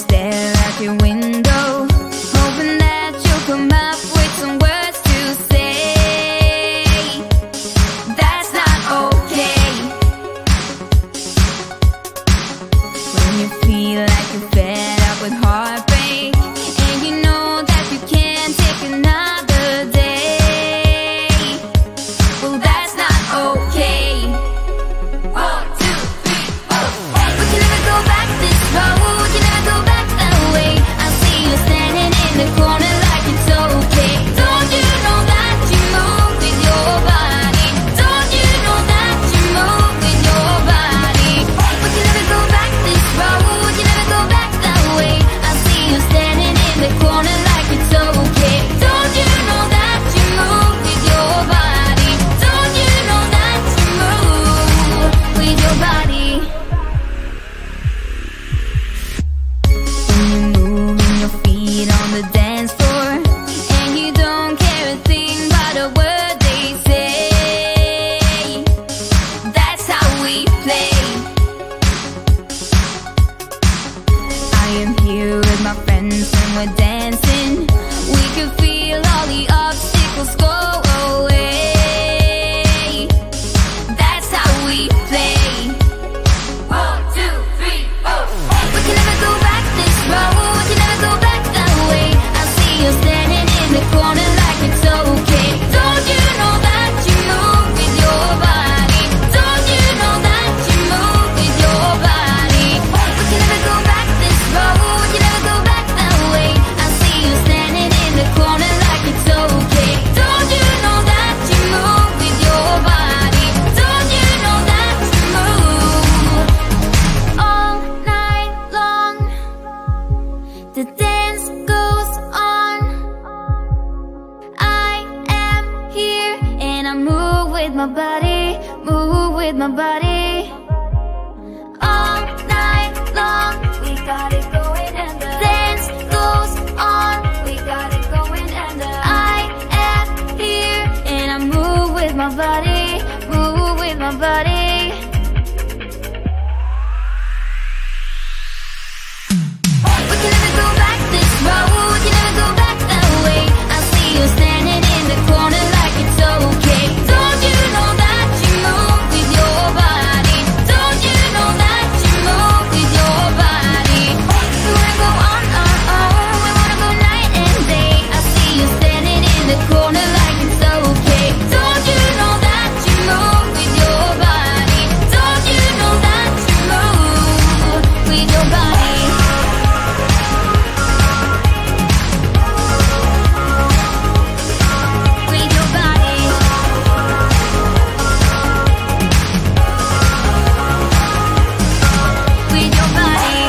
stare out your window, hoping that you'll come up with some words to say. That's not okay. When you feel like you're fed up with heartbreak, and you know that you can't take another day, well, that's not okay. 1, 2, 3, 4. We can never go back this road, you never go back that way. I see you standing in the corner like it's okay. Don't you know that you move with your body? Don't you know that you move with your body? We can never go back this road, you never go back that way. I see you standing in the corner like it's okay. Don't you know that you move with your body? Don't you know that you move with your body? When you're moving your feet on the dance floor, and you don't care a thing about a word they say, that's how we play. I am here with my friends and we're dancing. We can feel all the obstacles go away. That's how we play. 1, 2, 3, 4. We can never go back this road, you never go back that way. I see you standing in the corner like it's okay. Don't you know that you move with your body? Don't you know that you move with your body? We can never go back this road, you never go back that way. I see you standing in the corner like it's okay. Don't you know that you move with your body? Don't you know that you move all night long? The dance goes on. I am here and I move with my body, move with my body. All night long, we got it going and the dance goes on. We got it going and I am here and I move with my body, move with my body. We can never go back this road, you never go back that way. I see you standing in the corner like it's okay. Don't you know that you move with your body? Don't you know that you move with your body? We wanna go on, we wanna go night and day. I see you standing in the corner like it's okay. Don't you know that you move with your body? Don't you know that you move with your body? With your body. With your body.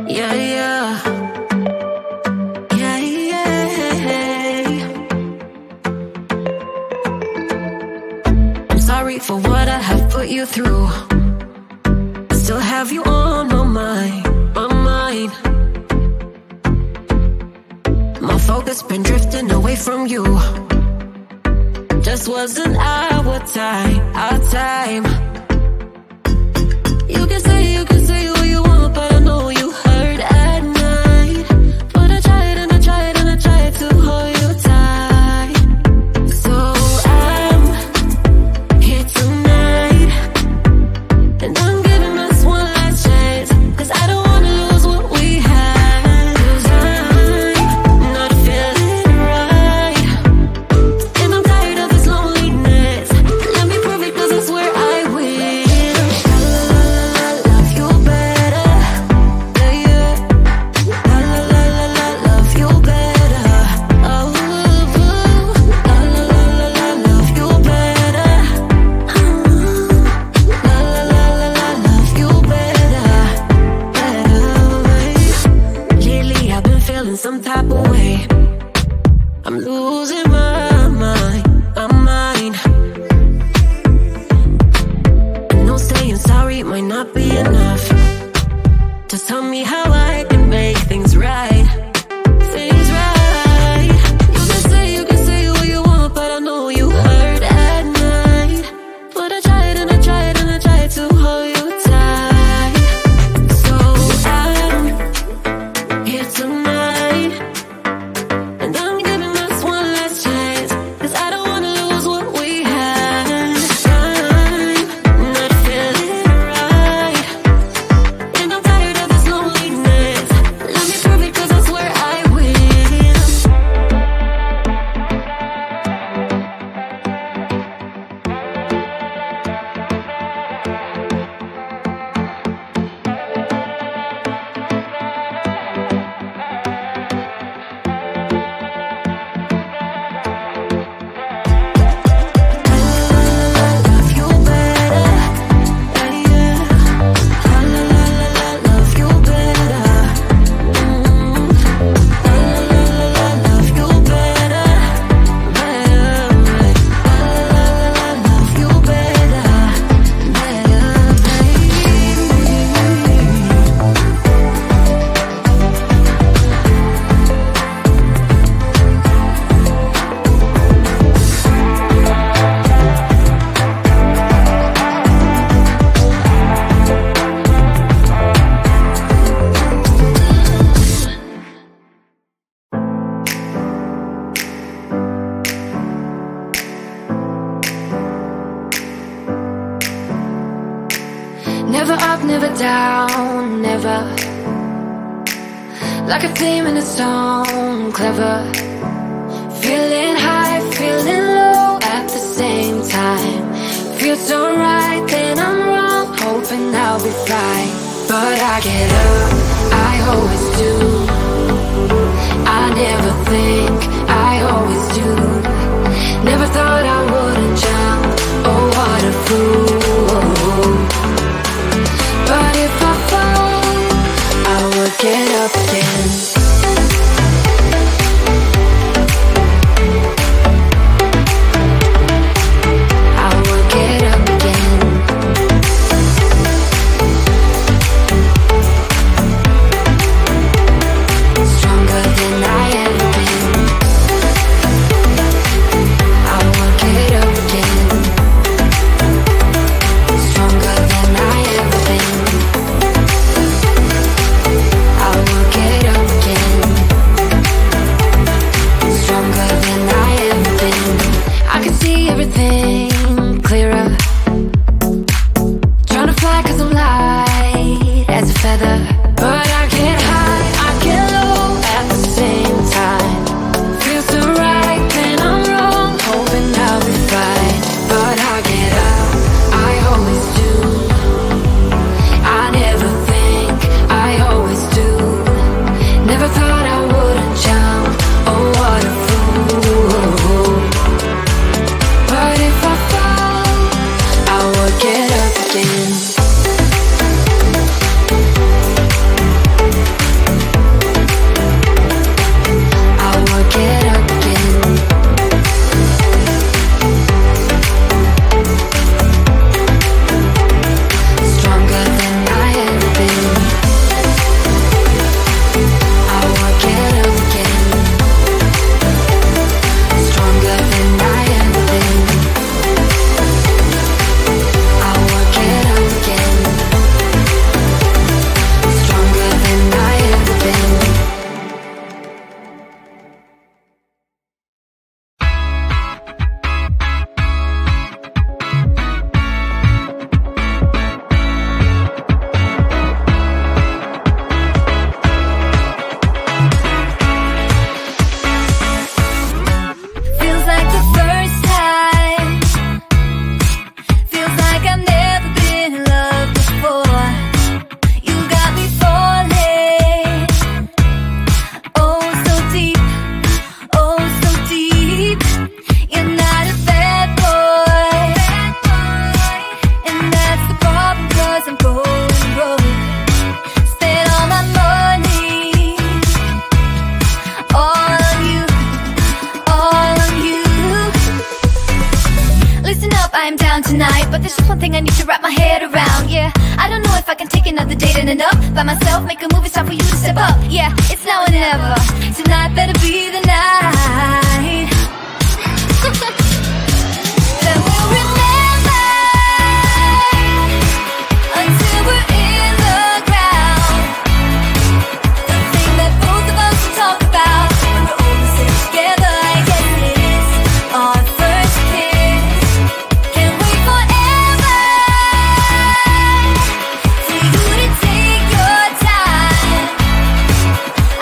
Yeah, yeah. Yeah, yeah. I'm sorry for what I have put you through. I still have you on my mind, my mind. My focus been drifting away from you. Just wasn't our time, our time. You can say what you want, but I know you hurt at night. But I tried and I tried and I tried to hold you tight. So I'm here tonight, and I'm giving us one last chance, 'cause I don't wanna lose what we had. 'Cause I'm not feeling right, and I'm tired of this loneliness. Let me prove it, 'cause I swear I will. Love you better, yeah, yeah. Love you better. Oh, love you better. Love you better, better way. Lately I've been feeling some type of way. I'm losing my mind, down, never. Like a theme in a song, clever. Feeling high, feeling low at the same time. Feels so right, then I'm wrong, hoping I'll be fine. But I get up, I always do. I never think, I always do. Never thought I wouldn't jump, oh what a fool. But if I fall, I will get up again. I will get up again. Stronger than I ever been. I will get up again. Stronger than I ever been. I will get up again. Stronger than I ever been. I can see everything clearer. Trying to fly 'cause I'm light as a feather. But I get high, I get low at the same time. Feels so right, then I'm wrong, hoping I'll be fine. But I get up, I always do. I never think, I always do. Never thought I wouldn't jump, oh what a fool. But if I fall, I will get up again. I will get up again. Stronger than I ever been. I will get up again. Stronger than I ever been. I will get up again. Stronger than I ever been. Feels like the first time. Feels like I've never been in love before. You got me falling. Oh, so deep. Oh, so deep. You're not a bad boy. And that's the problem 'cause I'm going broke. Spent all my money. All on you. All on you. Listen up, I am down tonight, but there's just one thing I need to wrap my head around. Yeah, I don't know if I can take another date and enough by myself. Make a move, it's time for you to step up. Yeah, it's now or never. Tonight better be the night. That we'll remember until we're in the ground. The thing that both of us will talk about when we're all sitting together. I guess it is our first kiss. Can't wait forever for you to take your time.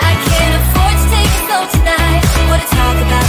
I can't afford to take it slow tonight. Wanna talk about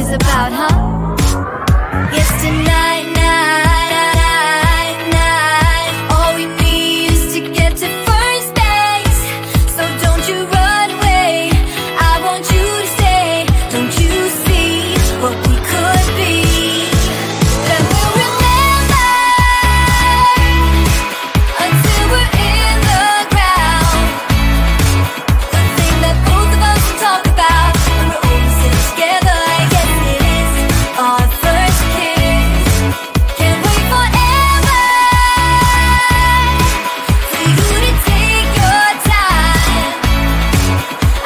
is about, huh? Yes, tonight, night, all we need is to get to first base. So don't you run away, I want you to stay. Don't you see what we could be? That we'll remember until we're in the ground. The thing that both of us talk about when we're all sitting together. Yes, it is our first kiss. Can't wait forever for you to take your time.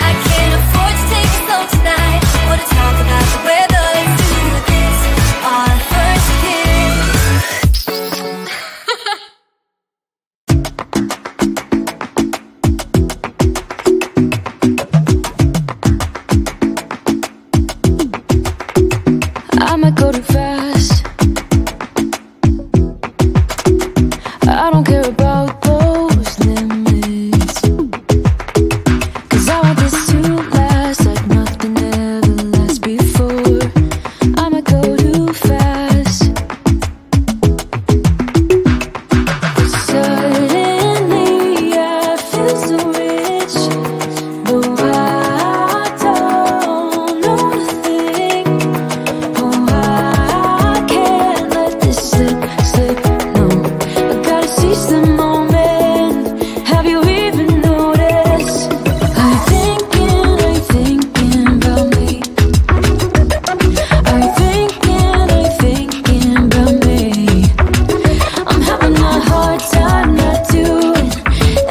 I can't afford to take it slow tonight or to talk about the weather. Let's do this, our first kiss. I might go too fast. I don't care about those limits, 'cause I want this to last like nothing ever lasts before. I might go too fast. Suddenly I feel so rich, though I don't know a thing. Oh, I can't let this slip, no. I gotta seize the moment. Have you even noticed? Are you thinking about me? Are you thinking about me? I'm having a hard time not doing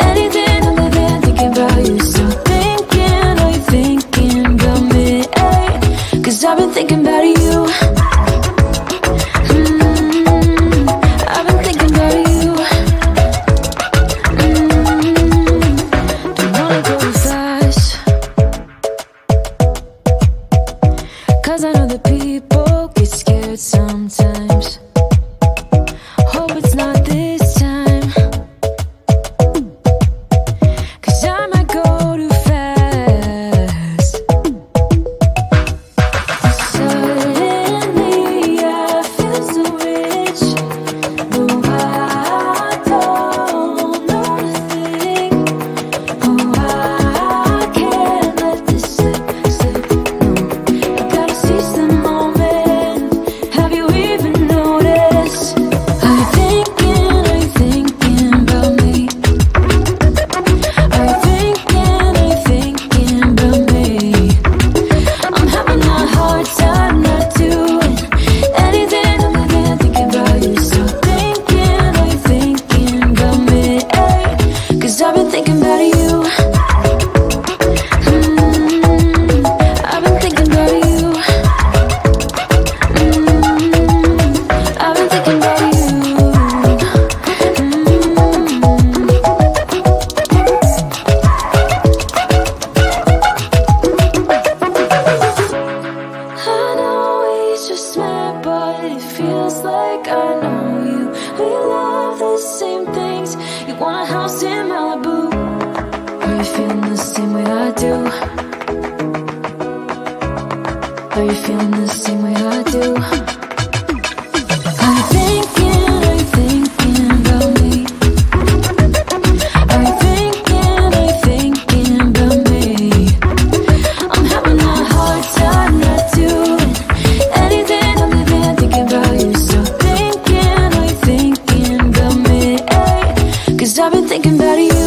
anything other than thinking about you. So are you thinking about me? 'Cause I've been thinking about you. I've been thinking about you. Don't wanna go fast, 'cause I know that people get scared sometimes. Hope it's not this time, 'cause I might go too fast. Suddenly I feel so rich, though I don't know a thing. Oh, I can't let this slip, no. I gotta seize the moment. Have you even noticed? Are you thinking about me? Are you thinking about me? I'm having a hard time not doing anything other than thinking about you. So are you thinking about me? 'Cause I've been thinking about you. I've been thinking about you. I've been thinking about you. I know we just met, but it feels like I know you. We love the same things. You want a house in Malibu. Are you feeling the same way I do? Are you feeling the same way I do? Are you thinking about me? Are you thinking about me? I'm having a hard time not doing anything other than thinking about you. So are you thinking about me? 'Cause I've been thinking about you.